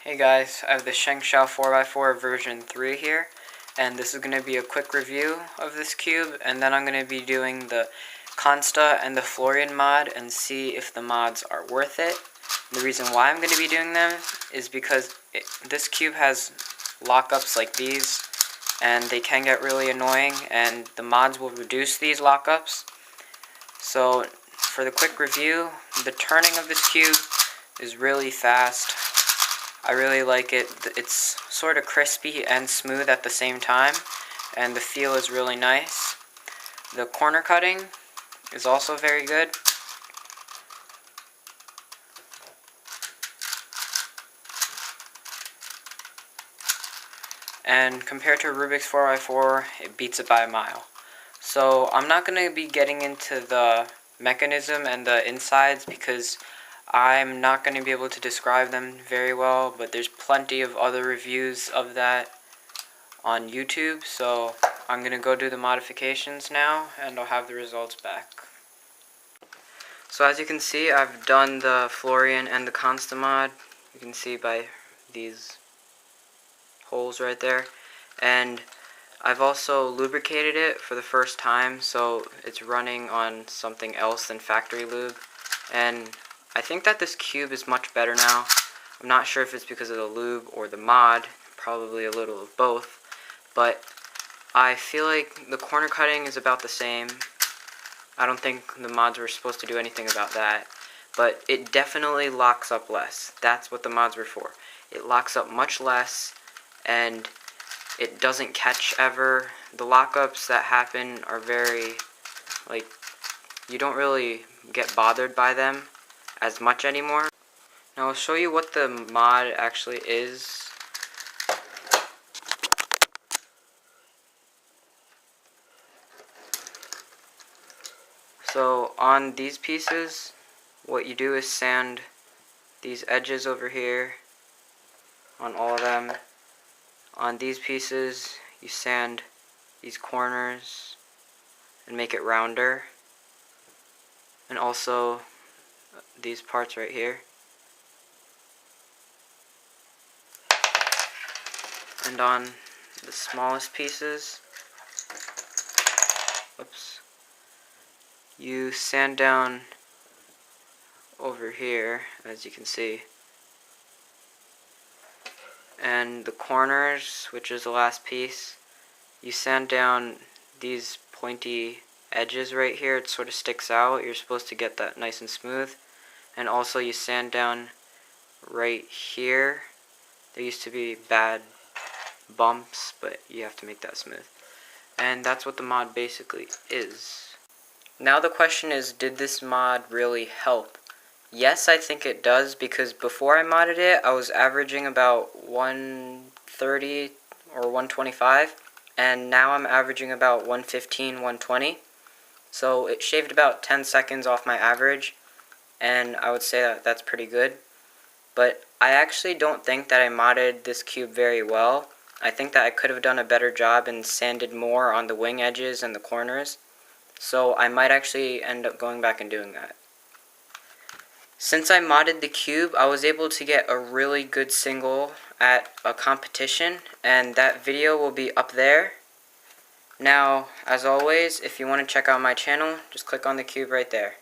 Hey guys, I have the ShengShou 4x4 version 3 here, and this is going to be a quick review of this cube, and then I'm going to be doing the Konsta and the Florian mod and see if the mods are worth it. The reason why I'm going to be doing them is because this cube has lockups like these, and they can get really annoying, and the mods will reduce these lockups. So for the quick review, the turning of this cube is really fast. I really like it. It's sort of crispy and smooth at the same time, and the feel is really nice. The corner cutting is also very good. And compared to Rubik's 4x4, it beats it by a mile. So I'm not going to be getting into the mechanism and the insides because I'm not going to be able to describe them very well, but there's plenty of other reviews of that on YouTube, so I'm going to go do the modifications now, and I'll have the results back. So as you can see, I've done the Florian and the Konsta mod. You can see by these holes right there, and I've also lubricated it for the first time, so it's running on something else than factory lube, and I think that this cube is much better now. I'm not sure if it's because of the lube or the mod, probably a little of both, but I feel like the corner cutting is about the same. I don't think the mods were supposed to do anything about that, but it definitely locks up less. That's what the mods were for. It locks up much less, and it doesn't catch ever. The lockups that happen are very, like, you don't really get bothered by them as much anymore. Now I'll show you what the mod actually is. So on these pieces, what you do is sand these edges over here on all of them. On these pieces, you sand these corners and make it rounder. And also these parts right here. And on the smallest pieces, you sand down over here, as you can see. And the corners, which is the last piece, you sand down these pointy edges right here. It sort of sticks out. You're supposed to get that nice and smooth. And also you sand down right here. There used to be bad bumps, but you have to make that smooth. And that's what the mod basically is. Now the question is, did this mod really help? Yes, I think it does, because before I modded it, I was averaging about 130 or 125, and now I'm averaging about 115, 120. So it shaved about 10 seconds off my average, and I would say that that's pretty good. But I actually don't think that I modded this cube very well. I think that I could have done a better job and sanded more on the wing edges and the corners. So I might actually end up going back and doing that. Since I modded the cube, I was able to get a really good single at a competition, and that video will be up there. Now, as always, if you want to check out my channel, just click on the cube right there.